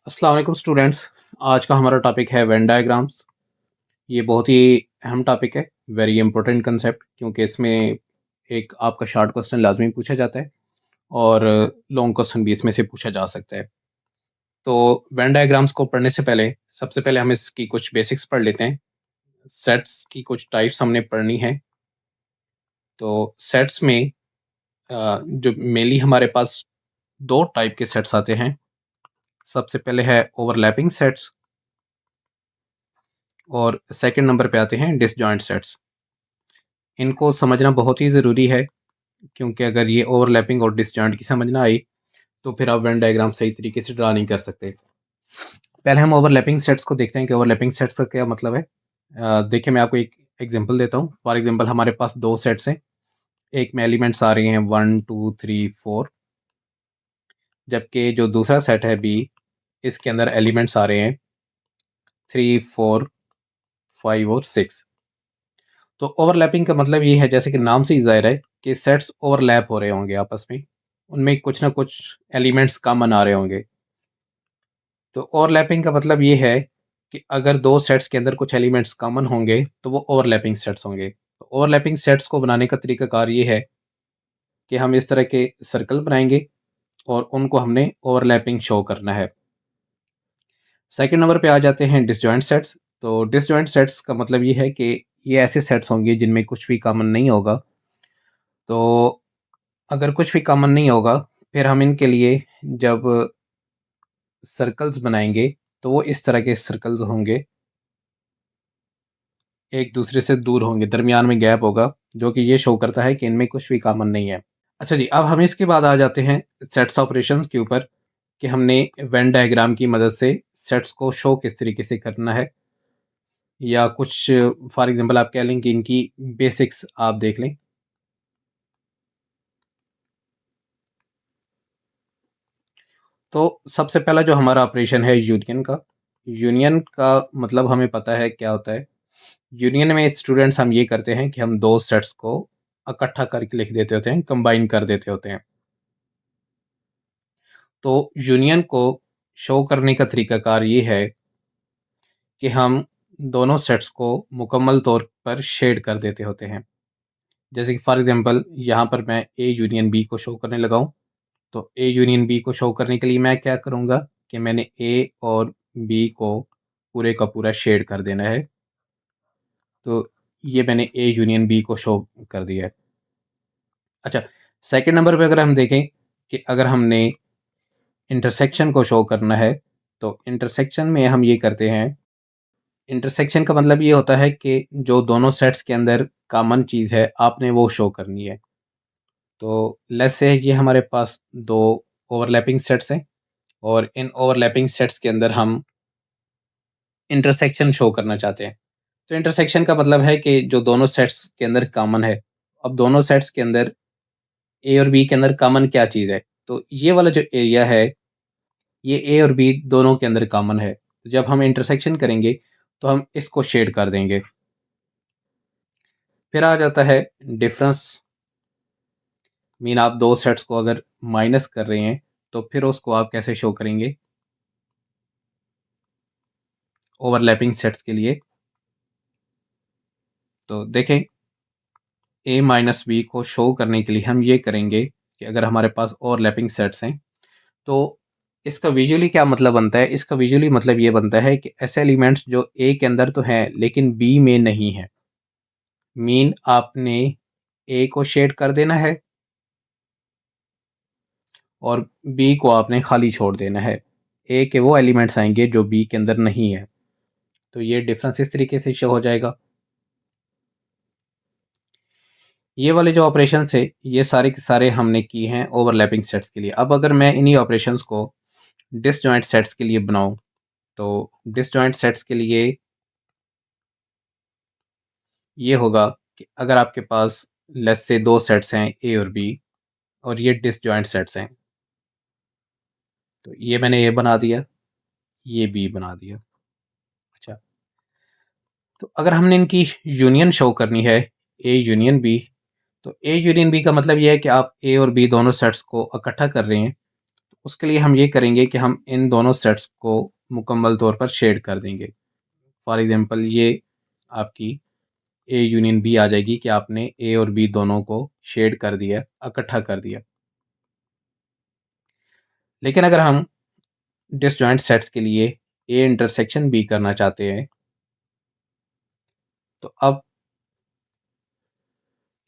अस्सलाम वालेकुम स्टूडेंट्स। आज का हमारा टॉपिक है वेन डायग्राम्स। ये बहुत ही अहम टॉपिक है, वेरी इंपॉर्टेंट कंसेप्ट, क्योंकि इसमें एक आपका शॉर्ट क्वेश्चन लाजमी पूछा जाता है और लॉन्ग क्वेश्चन भी इसमें से पूछा जा सकता है। तो वेन डायग्राम्स को पढ़ने से पहले सबसे पहले हम इसकी कुछ बेसिक्स पढ़ लेते हैं। सेट्स की कुछ टाइप्स हमने पढ़नी है। तो सेट्स में जो मेनली हमारे पास दो टाइप के सेट्स आते हैं। सबसे पहले है ओवरलैपिंग सेट्स और सेकंड नंबर पे आते हैं डिसजॉइंट सेट्स। इनको समझना बहुत ही ज़रूरी है, क्योंकि अगर ये ओवरलैपिंग और डिसजॉइंट की समझ ना आई तो फिर आप वेन डायग्राम सही तरीके से ड्रा नहीं कर सकते। पहले हम ओवरलैपिंग सेट्स को देखते हैं कि ओवरलैपिंग सेट्स का क्या मतलब है। देखिए, मैं आपको एक एग्जांपल देता हूँ। फॉर एग्जांपल हमारे पास दो सेट्स हैं। एक में एलिमेंट्स आ रहे हैं 1 2 3 4, जबकि जो दूसरा सेट है बी, इसके अंदर एलिमेंट्स आ रहे हैं 3 4 5 और 6। तो ओवरलैपिंग का मतलब ये है, जैसे कि नाम से ही ज़ाहिर है, कि सेट्स ओवरलैप हो रहे होंगे आपस में। उनमें कुछ ना कुछ एलिमेंट्स कॉमन आ रहे होंगे। तो ओवरलैपिंग का मतलब ये है कि अगर दो सेट्स के अंदर कुछ एलिमेंट्स कॉमन होंगे तो वो ओवरलैपिंग सेट्स होंगे। तो ओवरलैपिंग सेट्स को बनाने का तरीकाकार ये है कि हम इस तरह के सर्कल बनाएंगे और उनको हमने ओवरलैपिंग शो करना है। सेकंड नंबर पे आ जाते हैं डिसजॉइंट सेट्स। तो डिसजॉइंट सेट्स का मतलब ये है कि ये ऐसे सेट्स होंगे जिनमें कुछ भी कॉमन नहीं होगा। तो अगर कुछ भी कॉमन नहीं होगा, फिर हम इनके लिए जब सर्कल्स बनाएंगे तो वो इस तरह के सर्कल्स होंगे, एक दूसरे से दूर होंगे, दरमियान में गैप होगा, जो कि ये शो करता है कि इनमें कुछ भी कॉमन नहीं है। अच्छा जी, अब हम इसके बाद आ जाते हैं सेट्स ऑपरेशंस के ऊपर, कि हमने वेन डायग्राम की मदद से सेट्स को शो किस तरीके से करना है, या कुछ फॉर एग्जांपल आप कह लें कि इनकी बेसिक्स आप देख लें। तो सबसे पहला जो हमारा ऑपरेशन है यूनियन का। यूनियन का मतलब हमें पता है क्या होता है। यूनियन में स्टूडेंट्स हम ये करते हैं कि हम दो सेट्स को इकट्ठा करके लिख देते होते हैं, कंबाइन कर देते होते हैं। तो यूनियन को शो करने का तरीकाकार ये है कि हम दोनों सेट्स को मुकम्मल तौर पर शेड कर देते होते हैं। जैसे कि फॉर एग्जांपल यहाँ पर मैं ए यूनियन बी को शो करने लगा हूँ। तो ए यूनियन बी को शो करने के लिए मैं क्या करूँगा कि मैंने ए और बी को पूरे का पूरा शेड कर देना है। तो ये मैंने ए यूनियन बी को शो कर दिया है। अच्छा, सेकंड नंबर पे अगर हम देखें कि अगर हमने इंटरसेक्शन को शो करना है, तो इंटरसेक्शन में हम ये करते हैं। इंटरसेक्शन का मतलब ये होता है कि जो दोनों सेट्स के अंदर कॉमन चीज़ है, आपने वो शो करनी है। तो लेट्स से ये हमारे पास दो ओवरलैपिंग सेट्स हैं और इन ओवरलैपिंग सेट्स के अंदर हम इंटरसेक्शन शो करना चाहते हैं। तो इंटरसेक्शन का मतलब है कि जो दोनों सेट्स के अंदर कॉमन है। अब दोनों सेट्स के अंदर ए और बी के अंदर कॉमन क्या चीज़ है? तो ये वाला जो एरिया है, ये ए और बी दोनों के अंदर कॉमन है। तो जब हम इंटरसेक्शन करेंगे, तो हम इसको शेड कर देंगे। फिर आ जाता है डिफरेंस। मीन आप दो सेट्स को अगर माइनस कर रहे हैं, तो फिर उसको आप कैसे शो करेंगे? ओवरलैपिंग सेट्स के लिए। तो देखें, ए माइनस बी को शो करने के लिए हम ये करेंगे कि अगर हमारे पास ओवरलैपिंग सेट्स हैं, तो इसका विजुअली क्या मतलब बनता है? इसका विजुअली मतलब ये बनता है कि ऐसे एलिमेंट्स जो ए के अंदर तो हैं लेकिन बी में नहीं है। मीन आपने ए को शेड कर देना है और बी को आपने खाली छोड़ देना है। ए के वो एलिमेंट्स आएंगे जो बी के अंदर नहीं है। तो ये डिफरेंस इस तरीके से शो हो जाएगा। ये वाले जो ऑपरेशन है, ये सारे के सारे हमने किए हैं ओवरलैपिंग सेट्स के लिए। अब अगर मैं इन्हीं ऑपरेशंस को डिसजॉइंट सेट्स के लिए बनाऊं, तो डिसजॉइंट सेट्स के लिए ये होगा कि अगर आपके पास लेट्स से दो सेट्स हैं ए और बी, और ये डिसजॉइंट सेट्स हैं। तो ये मैंने ए बना दिया, ये बी बना दिया। अच्छा, तो अगर हमने इनकी यूनियन शो करनी है, ए यूनियन बी, तो ए यूनियन बी का मतलब ये है कि आप ए और बी दोनों सेट्स को इकट्ठा कर रहे हैं। उसके लिए हम ये करेंगे कि हम इन दोनों सेट्स को मुकम्मल तौर पर शेड कर देंगे। फॉर एग्ज़ाम्पल ये आपकी ए यूनियन बी आ जाएगी कि आपने ए और बी दोनों को शेड कर दिया, इकट्ठा कर दिया। लेकिन अगर हम डिसजॉइंट सेट्स के लिए ए इंटरसेक्शन बी करना चाहते हैं, तो अब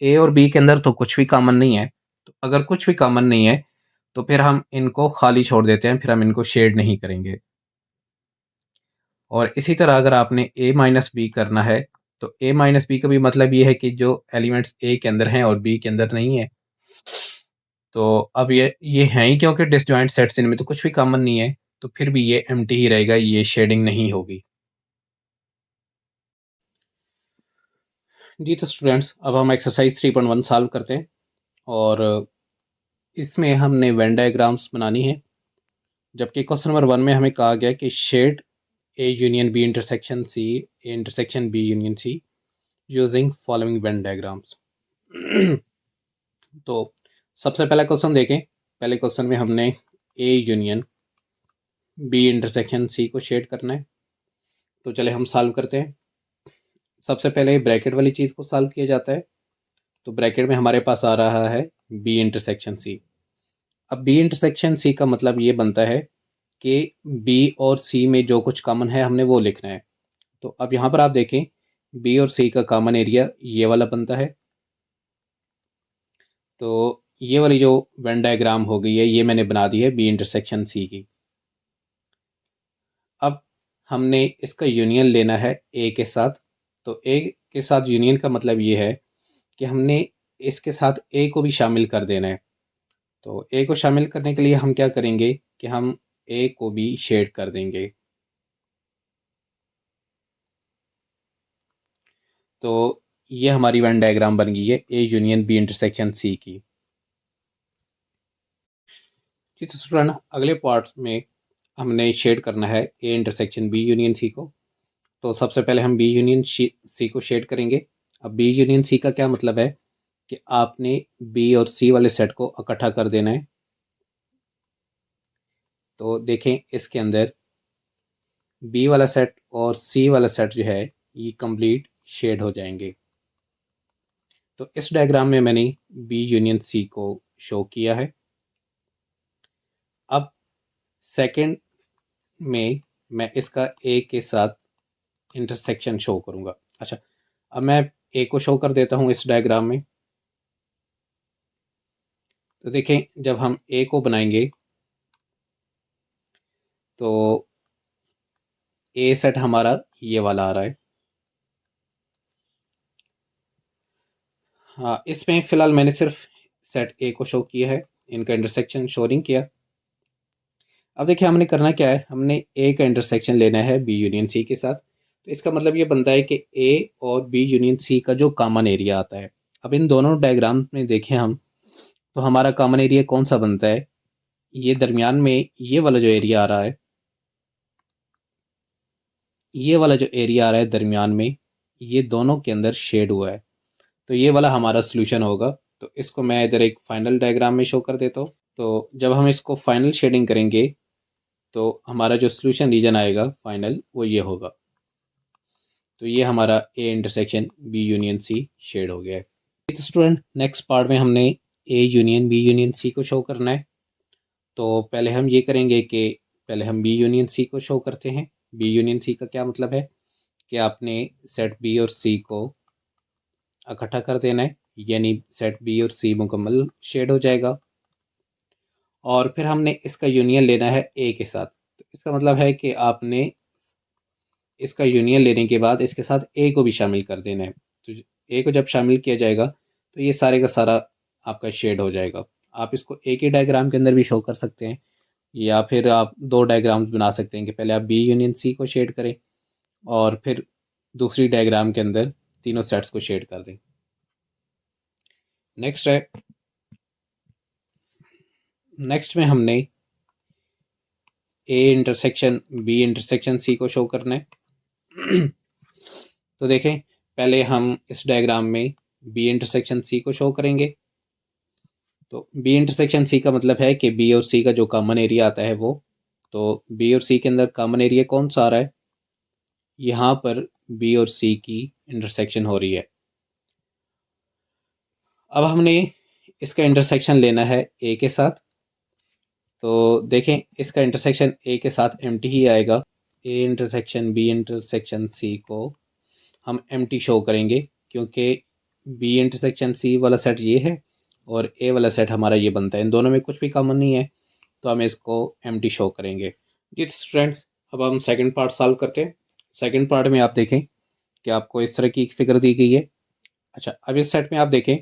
ए और बी के अंदर तो कुछ भी कॉमन नहीं है। तो अगर कुछ भी कॉमन नहीं है, तो फिर हम इनको खाली छोड़ देते हैं, फिर हम इनको शेड नहीं करेंगे। और इसी तरह अगर आपने ए माइनस बी करना है, तो ए माइनस बी का भी मतलब ये है कि जो एलिमेंट्स ए के अंदर हैं और बी के अंदर नहीं है, तो अब ये हैं ही, क्योंकि डिसजॉइंट सेट्स इनमें तो कुछ भी कॉमन नहीं है, तो फिर भी ये एम्प्टी ही रहेगा, ये शेडिंग नहीं होगी। जी तो स्टूडेंट्स, अब हम एक्सरसाइज 3.1 सॉल्व करते हैं और इसमें हमने वेन डायग्राम्स बनानी है। जबकि क्वेश्चन नंबर 1 में हमें कहा गया कि shade A union B intersection C, A intersection B union C using following Venn diagrams. तो सबसे पहला क्वेश्चन देखें। पहले क्वेश्चन में हमने A union B intersection C को शेड करना है। तो चले हम सॉल्व करते हैं। सबसे पहले ब्रैकेट वाली चीज़ को सॉल्व किया जाता है। तो ब्रैकेट में हमारे पास आ रहा है बी इंटरसेक्शन सी। अब बी इंटरसेक्शन सी का मतलब ये बनता है कि बी और सी में जो कुछ कॉमन है हमने वो लिखना है। तो अब यहाँ पर आप देखें, बी और सी का कॉमन एरिया ये वाला बनता है। तो ये वाली जो वेन डायग्राम हो गई है, ये मैंने बना दी है बी इंटरसेक्शन सी की। अब हमने इसका यूनियन लेना है ए के साथ। तो ए के साथ यूनियन का मतलब ये है कि हमने इसके साथ ए को भी शामिल कर देना है। तो ए को शामिल करने के लिए हम क्या करेंगे कि हम ए को भी शेड कर देंगे। तो ये हमारी वेन डायग्राम बन गई है A union B intersection C की। जी तो स्टूडेंट, अगले पार्ट में हमने शेड करना है A intersection B union C को। तो सबसे पहले हम बी यूनियन सी को शेड करेंगे। अब बी यूनियन सी का क्या मतलब है कि आपने बी और सी वाले सेट को इकट्ठा कर देना है। तो देखें, इसके अंदर बी वाला सेट और सी वाला सेट जो है ये कंप्लीट शेड हो जाएंगे। तो इस डायग्राम में मैंने बी यूनियन सी को शो किया है। अब सेकंड में मैं इसका ए के साथ इंटरसेक्शन शो करूंगा। अच्छा, अब मैं ए को शो कर देता हूं इस डायग्राम में। तो देखें, जब हम ए को बनाएंगे तो ए सेट हमारा ये वाला आ रहा है। हाँ, इसमें फिलहाल मैंने सिर्फ सेट ए को शो किया है, इनका इंटरसेक्शन शो नहीं किया। अब देखिए, हमने करना क्या है, हमने ए का इंटरसेक्शन लेना है बी यूनियन सी के साथ। तो इसका मतलब ये बनता है कि ए और बी यूनियन सी का जो कॉमन एरिया आता है, अब इन दोनों डायग्राम में देखें हम, तो हमारा कॉमन एरिया कौन सा बनता है, ये दरमियान में ये वाला जो एरिया आ रहा है, ये वाला जो एरिया आ रहा है दरमियान में, ये दोनों के अंदर शेड हुआ है। तो ये वाला हमारा सोल्यूशन होगा। तो इसको मैं इधर एक फाइनल डायग्राम में शो कर देता हूँ। तो जब हम इसको फाइनल शेडिंग करेंगे, तो हमारा जो सोल्यूशन रीजन आएगा फाइनल, वो ये होगा। तो ये हमारा A intersection B union C shade हो गया है। तो स्टूडेंट, नेक्स्ट पार्ट में हमने A union B union C को शो करना है। तो पहले हम ये करेंगे कि पहले हम बी यूनियन सी को शो करते हैं। बी यूनियन सी का क्या मतलब है कि आपने सेट बी और सी को इकट्ठा कर देना है, यानी सेट बी और सी मुकम्मल शेड हो जाएगा। और फिर हमने इसका यूनियन लेना है ए के साथ। तो इसका मतलब है कि आपने इसका यूनियन लेने के बाद इसके साथ ए को भी शामिल कर देना है। तो ए को जब शामिल किया जाएगा, तो ये सारे का सारा आपका शेड हो जाएगा। आप इसको एक ही डायग्राम के अंदर भी शो कर सकते हैं, या फिर आप दो डायग्राम्स बना सकते हैं कि पहले आप बी यूनियन सी को शेड करें और फिर दूसरी डायग्राम के अंदर तीनों सेट्स को शेड कर दें। नेक्स्ट है, नेक्स्ट में हमने A intersection B intersection C को शो करना है। तो देखें, पहले हम इस डायग्राम में बी इंटरसेक्शन सी को शो करेंगे। तो बी इंटरसेक्शन सी का मतलब है कि बी और सी का जो कॉमन एरिया आता है वो, तो बी और सी के अंदर कॉमन एरिया कौन सा आ रहा है, यहाँ पर बी और सी की इंटरसेक्शन हो रही है। अब हमने इसका इंटरसेक्शन लेना है ए के साथ, तो देखें इसका इंटरसेक्शन ए के साथ एम्प्टी ही आएगा। A intersection B intersection C को हम एम्प्टी शो करेंगे, क्योंकि बी इंटरसेक्शन सी वाला सेट ये है और ए वाला सेट हमारा ये बनता है, इन दोनों में कुछ भी कॉमन नहीं है, तो हम इसको एम्प्टी शो करेंगे। जी स्टूडेंट्स, अब हम सेकंड पार्ट सॉल्व करते हैं। सेकंड पार्ट में आप देखें कि आपको इस तरह की एक फिगर दी गई है। अच्छा, अब इस सेट में आप देखें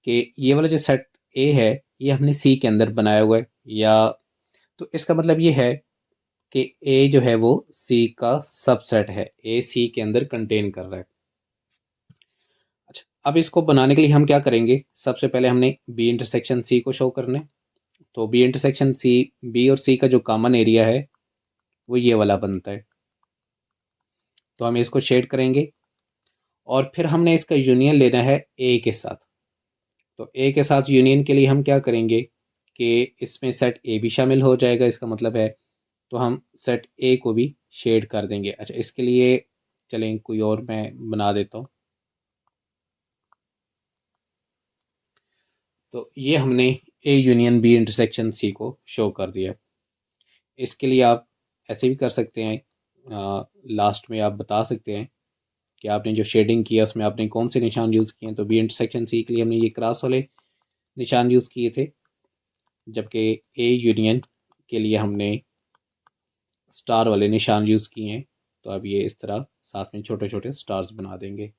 कि ये वाला जो सेट ए है ये हमने सी के अंदर बनाया हुआ है, या तो इसका मतलब ये है कि ए जो है वो सी का सबसेट है, ए सी के अंदर कंटेन कर रहा है। अच्छा, अब इसको बनाने के लिए हम क्या करेंगे, सबसे पहले हमने बी इंटरसेक्शन सी को शो करना है। तो बी इंटरसेक्शन सी, बी और सी का जो कॉमन एरिया है वो ये वाला बनता है, तो हम इसको शेड करेंगे और फिर हमने इसका यूनियन लेना है ए के साथ। तो ए के साथ यूनियन के लिए हम क्या करेंगे कि इसमें सेट ए भी शामिल हो जाएगा, इसका मतलब है तो हम सेट ए को भी शेड कर देंगे। अच्छा, इसके लिए चलें कोई और मैं बना देता हूँ। तो ये हमने A union B intersection C को शो कर दिया। इसके लिए आप ऐसे भी कर सकते हैं, लास्ट में आप बता सकते हैं कि आपने जो शेडिंग किया उसमें आपने कौन से निशान यूज़ किए हैं। तो बी इंटरसेक्शन सी के लिए हमने ये क्रॉस वाले निशान यूज़ किए थे, जबकि ए यूनियन के लिए हमने स्टार वाले निशान यूज़ किए हैं। तो अब ये इस तरह साथ में छोटे छोटे स्टार्स बना देंगे।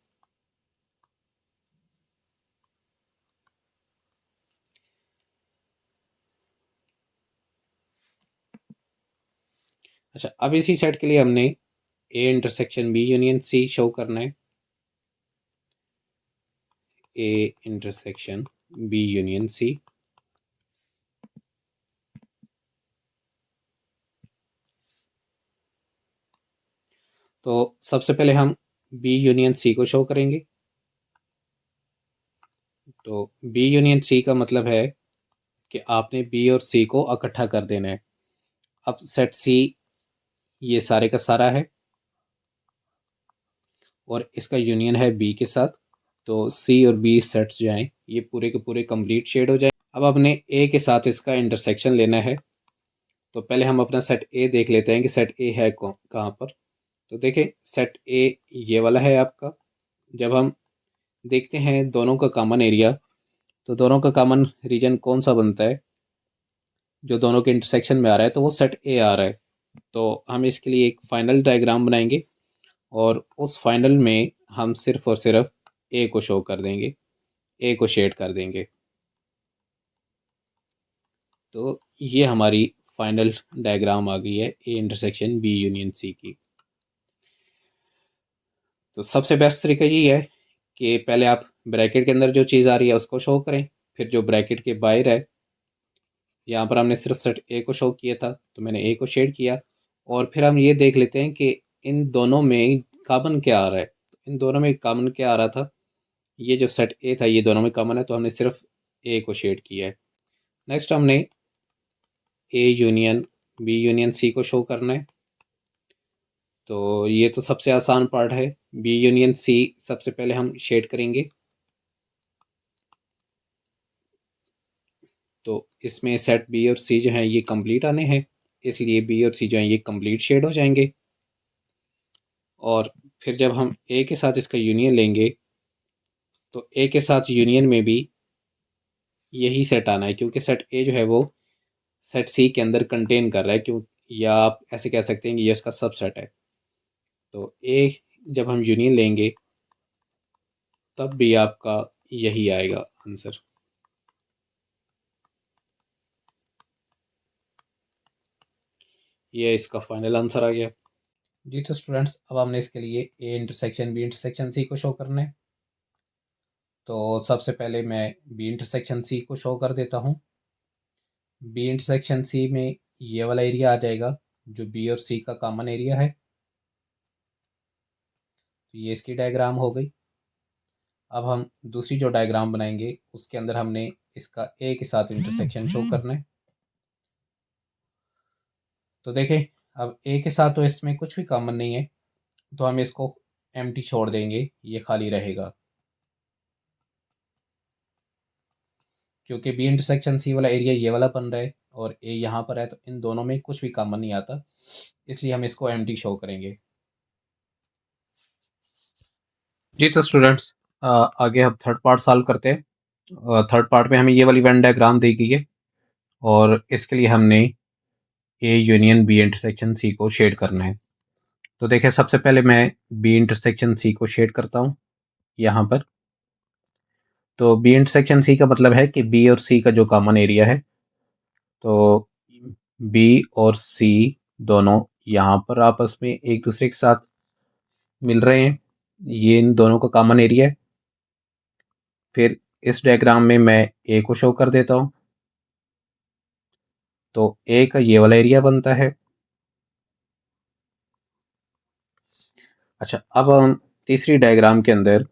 अच्छा, अब इसी सेट के लिए हमने A intersection B union C show करना है। A intersection B union C, तो सबसे पहले हम बी यूनियन सी को शो करेंगे। तो बी यूनियन सी का मतलब है कि आपने बी और सी को इकट्ठा कर देना है। अब सेट सी ये सारे का सारा है और इसका यूनियन है बी के साथ, तो सी और बी सेट्स जो हैं ये पूरे के पूरे कंप्लीट शेड हो जाए। अब अपने ए के साथ इसका इंटरसेक्शन लेना है। तो पहले हम अपना सेट ए देख लेते हैं कि सेट ए है कहाँ पर। तो देखें सेट ए ये वाला है आपका। जब हम देखते हैं दोनों का कॉमन एरिया, तो दोनों का कॉमन रीजन कौन सा बनता है, जो दोनों के इंटरसेक्शन में आ रहा है, तो वो सेट ए आ रहा है। तो हम इसके लिए एक फाइनल डायग्राम बनाएंगे और उस फाइनल में हम सिर्फ और सिर्फ ए को शो कर देंगे, ए को शेड कर देंगे। तो ये हमारी फाइनल डायग्राम आ गई है A intersection B union C की। तो सबसे बेस्ट तरीका ये है कि पहले आप ब्रैकेट के अंदर जो चीज़ आ रही है उसको शो करें, फिर जो ब्रैकेट के बाहर है, यहाँ पर हमने सिर्फ सेट ए को शो किया था तो मैंने ए को शेड किया, और फिर हम ये देख लेते हैं कि इन दोनों में कॉमन क्या आ रहा है। इन दोनों में कॉमन क्या आ रहा था, ये जो सेट ए था ये दोनों में कॉमन है, तो हमने सिर्फ ए को शेड किया है। नेक्स्ट हमने A union B union C को शो करना है। तो ये तो सबसे आसान पार्ट है, बी यूनियन सी सबसे पहले हम शेड करेंगे। तो इसमें सेट बी और सी जो हैं ये कंप्लीट आने हैं, इसलिए बी और सी जो हैं ये कंप्लीट शेड हो जाएंगे। और फिर जब हम ए के साथ इसका यूनियन लेंगे, तो ए के साथ यूनियन में भी यही सेट आना है, क्योंकि सेट ए जो है वो सेट सी के अंदर कंटेन कर रहा है, क्यों, या आप ऐसे कह सकते हैं कि ये इसका सबसेट है। तो ए जब हम यूनियन लेंगे तब भी आपका यही आएगा आंसर। ये इसका फाइनल आंसर आ गया। जी तो स्टूडेंट्स, अब हमने इसके लिए A intersection B intersection C को शो करना है। तो सबसे पहले मैं बी इंटरसेक्शन सी को शो कर देता हूँ। बी इंटरसेक्शन सी में ये वाला एरिया आ जाएगा जो बी और सी का कॉमन एरिया है। तो ये इसकी डायग्राम हो गई। अब हम दूसरी जो डायग्राम बनाएंगे उसके अंदर हमने इसका ए के साथ इंटरसेक्शन शो करना है। तो देखें, अब ए के साथ तो इसमें कुछ भी कॉमन नहीं है, तो हम इसको एम्प्टी छोड़ देंगे, ये खाली रहेगा। क्योंकि बी इंटरसेक्शन सी वाला एरिया ये वाला बन रहा है और ए यहाँ पर है, तो इन दोनों में कुछ भी कॉमन नहीं आता, इसलिए हम इसको एम्प्टी शो करेंगे। जी तो स्टूडेंट्स, आगे हम थर्ड पार्ट सॉल्व करते हैं। थर्ड पार्ट में हमें ये वाली वेन डायग्राम दी गई है और इसके लिए हमने A union B intersection C को शेड करना है। तो देखिए, सबसे पहले मैं बी इंटरसेक्शन सी को शेड करता हूँ यहाँ पर। तो बी इंटरसेक्शन सी का मतलब है कि बी और सी का जो कॉमन एरिया है, तो बी और सी दोनों यहाँ पर आपस में एक दूसरे के साथ मिल रहे हैं, ये इन दोनों का कॉमन एरिया है। फिर इस डायग्राम में मैं ए को शो कर देता हूँ, तो ए का ये वाला एरिया बनता है। अच्छा, अब हम तीसरी डायग्राम के अंदर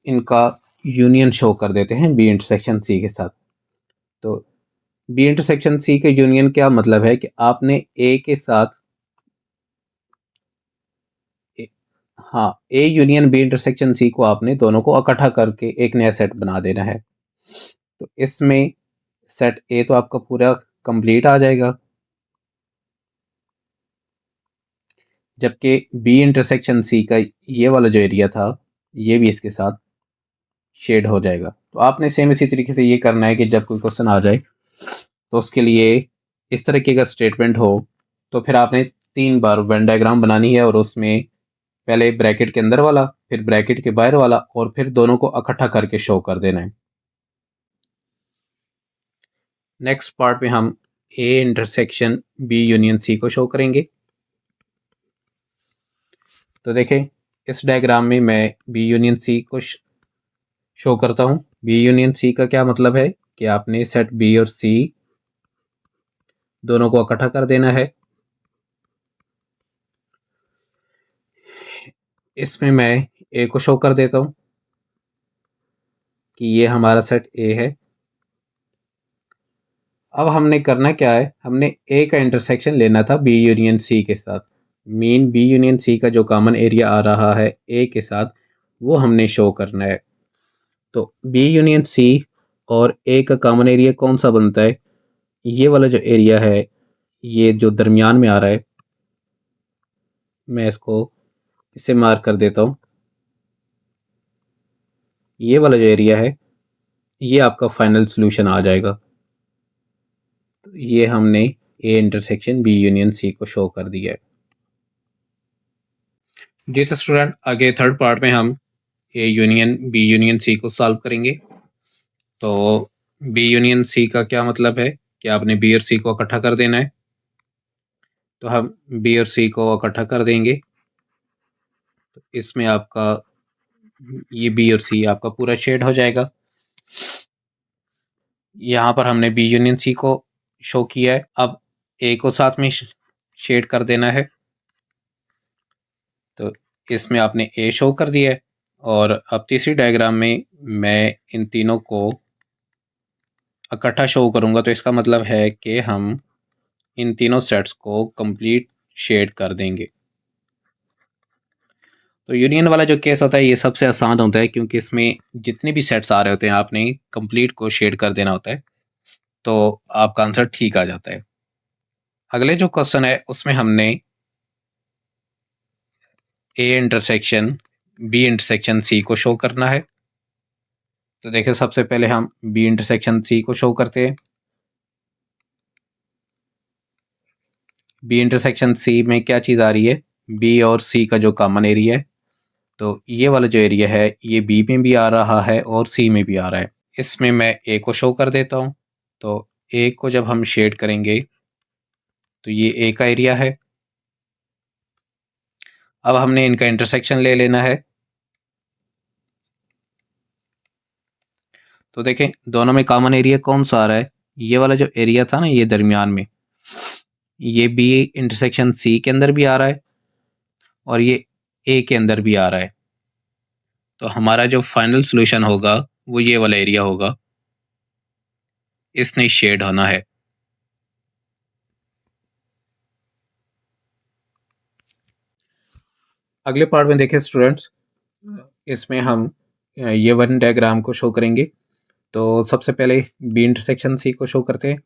इनका यूनियन शो कर देते हैं बी इंटरसेक्शन सी के साथ। तो बी इंटरसेक्शन सी के यूनियन क्या मतलब है कि आपने ए के साथ हाँ, A union B intersection C को आपने दोनों को इकट्ठा करके एक नया सेट बना देना है। तो इसमें सेट ए तो आपका पूरा कंप्लीट आ जाएगा, जबकि बी इंटरसेक्शन सी का ये वाला जो एरिया था ये भी इसके साथ शेड हो जाएगा। तो आपने सेम इसी तरीके से ये करना है कि जब कोई क्वेश्चन आ जाए तो उसके लिए इस तरह की अगर स्टेटमेंट हो तो फिर आपने 3 बार वेन डायग्राम बनानी है और उसमें पहले ब्रैकेट के अंदर वाला, फिर ब्रैकेट के बाहर वाला और फिर दोनों को इकट्ठा करके शो कर देना है। नेक्स्ट पार्ट में हम A intersection B union C को शो करेंगे। तो देखें, इस डायग्राम में मैं बी यूनियन सी को शो करता हूँ। बी यूनियन सी का क्या मतलब है कि आपने सेट बी और सी दोनों को इकट्ठा कर देना है। इसमें मैं ए को शो कर देता हूँ कि ये हमारा सेट ए है। अब हमने करना क्या है, हमने ए का इंटरसेक्शन लेना था बी यूनियन सी के साथ। मीन बी यूनियन सी का जो कॉमन एरिया आ रहा है ए के साथ, वो हमने शो करना है। तो बी यूनियन सी और ए का कॉमन एरिया कौन सा बनता है, ये वाला जो एरिया है, ये जो दरमियान में आ रहा है, मैं इसको इसे मार्क कर देता हूँ। ये वाला जो एरिया है ये आपका फाइनल सॉल्यूशन आ जाएगा। तो ये हमने A intersection B union C को शो कर दिया है। जी तो स्टूडेंट, आगे थर्ड पार्ट में हम A union B union C को सॉल्व करेंगे। तो बी यूनियन सी का क्या मतलब है कि आपने बी और सी को इकट्ठा कर देना है। तो हम बी और सी को इकट्ठा कर देंगे, तो इसमें आपका ये बी और सी आपका पूरा शेड हो जाएगा। यहाँ पर हमने बी यूनियन सी को शो किया है, अब ए को साथ में शेड कर देना है। तो इसमें आपने ए शो कर दिया है और अब तीसरी डायग्राम में मैं इन तीनों को इकट्ठा शो करूँगा। तो इसका मतलब है कि हम इन तीनों सेट्स को कंप्लीट शेड कर देंगे। तो यूनियन वाला जो केस होता है ये सबसे आसान होता है, क्योंकि इसमें जितने भी सेट्स आ रहे होते हैं आपने कंप्लीट को शेड कर देना होता है, तो आपका आंसर ठीक आ जाता है। अगले जो क्वेश्चन है उसमें हमने A intersection B intersection C को शो करना है। तो देखिए, सबसे पहले हम बी इंटरसेक्शन सी को शो करते हैं। बी इंटरसेक्शन सी में क्या चीज़ आ रही है, बी और सी का जो कॉमन एरिया है, तो ये वाला जो एरिया है ये बी में भी आ रहा है और सी में भी आ रहा है। इसमें मैं ए को शो कर देता हूँ। तो ए को जब हम शेड करेंगे तो ये ए का एरिया है। अब हमने इनका इंटरसेक्शन ले लेना है। तो देखें, दोनों में कॉमन एरिया कौन सा आ रहा है, ये वाला जो एरिया था ना, ये दरमियान में, ये बी इंटरसेक्शन सी के अंदर भी आ रहा है और ये ए के अंदर भी आ रहा है, तो हमारा जो फाइनल सॉल्यूशन होगा वो ये वाला एरिया होगा, इसने शेड होना है। अगले पार्ट में देखें स्टूडेंट्स, इसमें हम ये वन डायग्राम को शो करेंगे। तो सबसे पहले बी इंटरसेक्शन सी को शो करते हैं।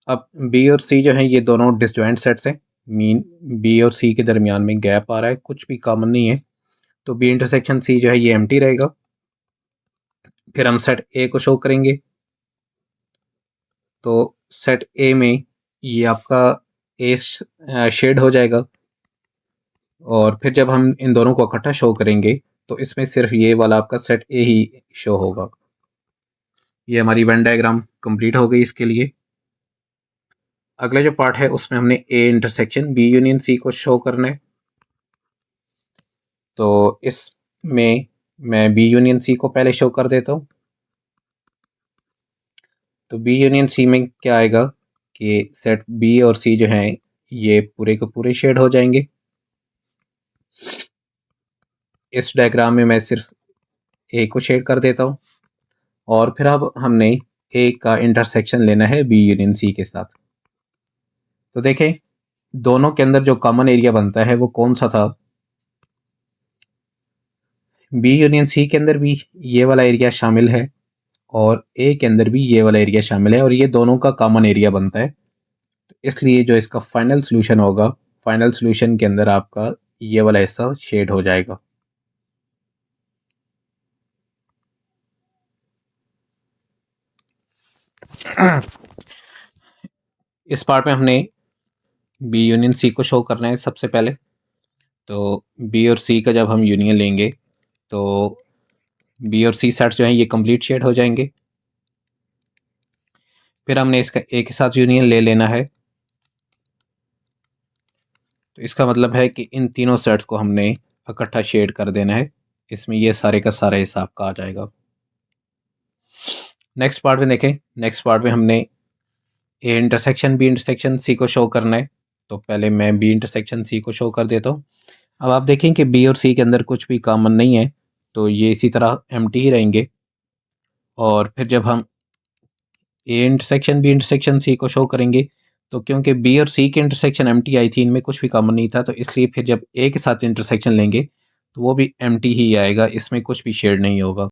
अब बी और सी जो है ये दोनों डिसजॉइंट सेट्स हैं, मीन बी और सी के दरमियान में गैप आ रहा है, कुछ भी कॉमन नहीं है, तो बी इंटरसेक्शन सी जो है ये एम्प्टी रहेगा। फिर हम सेट ए को शो करेंगे, तो सेट ए में ये आपका ए शेड हो जाएगा, और फिर जब हम इन दोनों को इकट्ठा शो करेंगे तो इसमें सिर्फ ये वाला आपका सेट ए ही शो होगा। ये हमारी वेन डायग्राम कंप्लीट हो गई इसके लिए। अगला जो पार्ट है उसमें हमने A intersection B union C को शो करना है। तो इसमें मैं बी यूनियन सी को पहले शो कर देता हूँ। तो बी यूनियन सी में क्या आएगा कि सेट बी और सी जो हैं ये पूरे के पूरे शेड हो जाएंगे। इस डायग्राम में मैं सिर्फ ए को शेड कर देता हूँ, और फिर अब हमने ए का इंटरसेक्शन लेना है बी यूनियन सी के साथ। तो देखें दोनों के अंदर जो कॉमन एरिया बनता है वो कौन सा था, बी यूनियन सी के अंदर भी ये वाला एरिया शामिल है और ए के अंदर भी ये वाला एरिया शामिल है, और ये दोनों का कॉमन एरिया बनता है। तो इसलिए जो इसका फाइनल सोल्यूशन होगा, फाइनल सोल्यूशन के अंदर आपका ये वाला हिस्सा शेड हो जाएगा। इस पार्ट में हमने बी यूनियन सी को शो करना है सबसे पहले। तो बी और सी का जब हम यूनियन लेंगे तो बी और सी सेट्स जो हैं ये कंप्लीट शेड हो जाएंगे। फिर हमने इसका ए के साथ यूनियन ले लेना है, तो इसका मतलब है कि इन तीनों सेट्स को हमने इकट्ठा शेड कर देना है, इसमें ये सारे का सारा हिसाब का आ जाएगा। नेक्स्ट पार्ट में देखें, नेक्स्ट पार्ट में हमने A intersection B intersection C को शो करना है। तो पहले मैं बी इंटरसेक्शन सी को शो कर देता हूँ। अब आप देखें कि बी और सी के अंदर कुछ भी कॉमन नहीं है, तो ये इसी तरह एम्प्टी ही रहेंगे। और फिर जब हम A intersection B intersection C को शो करेंगे, तो क्योंकि बी और सी के इंटरसेक्शन एम्प्टी आई थी, इनमें कुछ भी कॉमन नहीं था, तो इसलिए फिर जब ए के साथ इंटरसेक्शन लेंगे तो वो भी एम्प्टी ही आएगा, इसमें कुछ भी शेड नहीं होगा।